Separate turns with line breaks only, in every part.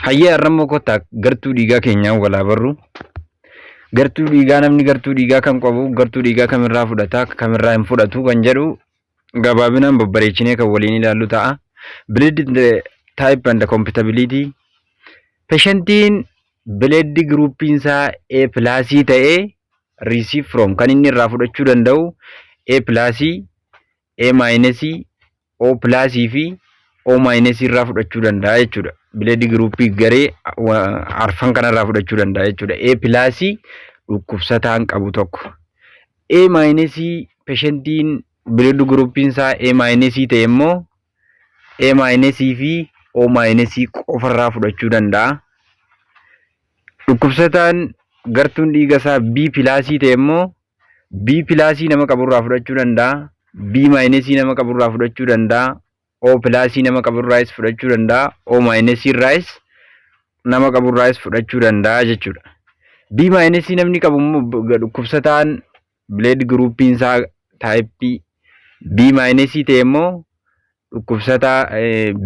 Hayyee arramoo kottaa gartuu dhiigaa keenyaa walaa barru. Gartuu dhiigaa namni gartuu dhiigaa kan qabu gartuu dhiigaa kamirraa fudhata kamirraa hin fudhatu kan jedhu gabaabinaan babbareechinee kan waliin ilaallu ta'a. Blood type and compatibility. Patientiin blood groupin isaa A+ ta'ee receive from kan inni irraa fudhachuu danda'u A+, A-, O+ fi O- irraa fudhachuu danda'a jechuudha. Blood groupii garee arfan kanarraa fudhachuu danda'a jechuudha. A+ dhukkubsataan qabu tokko. A- patientiin blood groupin isaa A- ta'e immoo A- fi O- qofarraa fudhachuu danda'a. Dhukkubsataan gartuun dhiiga isaa B+ ta'e immoo B+ nama qaburraa fudhachuu danda'a. B- nama qaburraa fudhachuu danda'a. O+ nama qaburraas fudhachuu danda'a. O- irraas nama qaburraas fudhachuu danda'a jechuudha. B- namni qabu immoo dhukkubsataan blood groupin isaa type B- ta'e immoo dhukkubsataa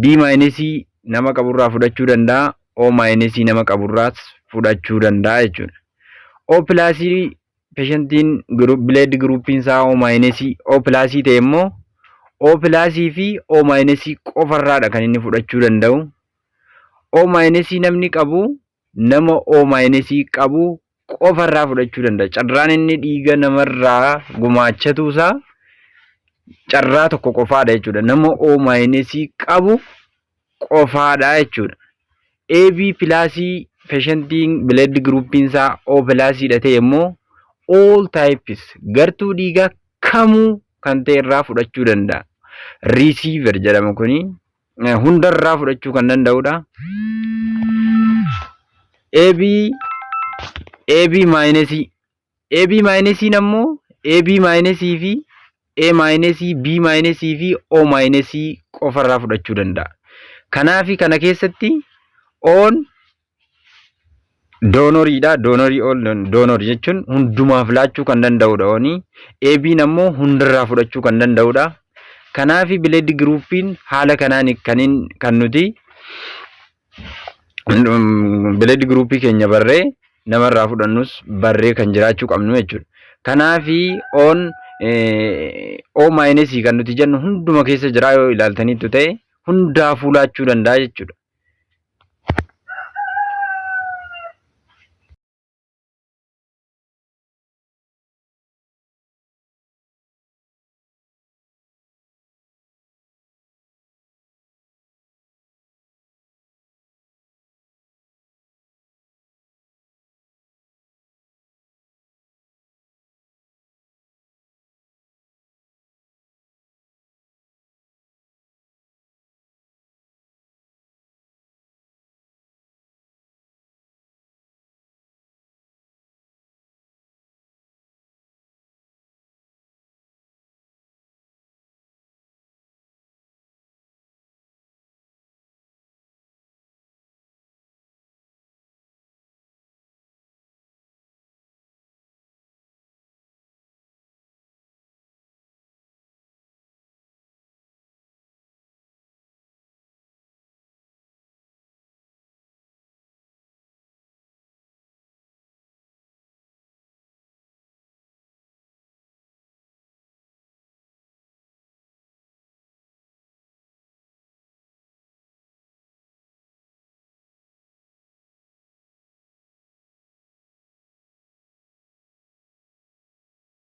B- nama qaburraa fudhachuu danda'a. O- nama qaburraas fudhachuu danda'a jechuudha. O+ patientiin blood groupin isaa O- ta'e immoo O+ fi O- qofarraadha kan inni fudhachuu danda'u. O- namni qabu nama O- qabu qofarraa fudhachuu danda'a. Carraan inni dhiiga namarraa gumaachatu isaa carraa tokko qofaadha jechuudha. Nama O- qabu qofaadha jechuudha. AB+ patientiin blood groupin isaa O+ ta'e immoo all types gartuu dhiigaa kamuu kan ta'e irraa fudhachuu danda'a. Receiver jedhama kuni hundarraa fudhachuu kan danda'udha. AB-, ammoo AB- fi A-, B- fi O- qofarraa fudhachuu danda'a. Kanaafi kana keessatti on doonoriidha. Doonor jechuun hundumaaf laachuu kan danda'udha. Oni AB ammoo hundarraa fudhachuu kan danda'udha. Kanaafi blood groupin haala kanaan kan nuti blood groupii keenya barree namarraa fudhannus barree kan jiraachuu qabnu jechuudha. Kanaafi on O- kan nuti jennu hunduma keessa jira yoo ilaaltaniitu ta'e hundaafuu laachuu danda'a jechuudha.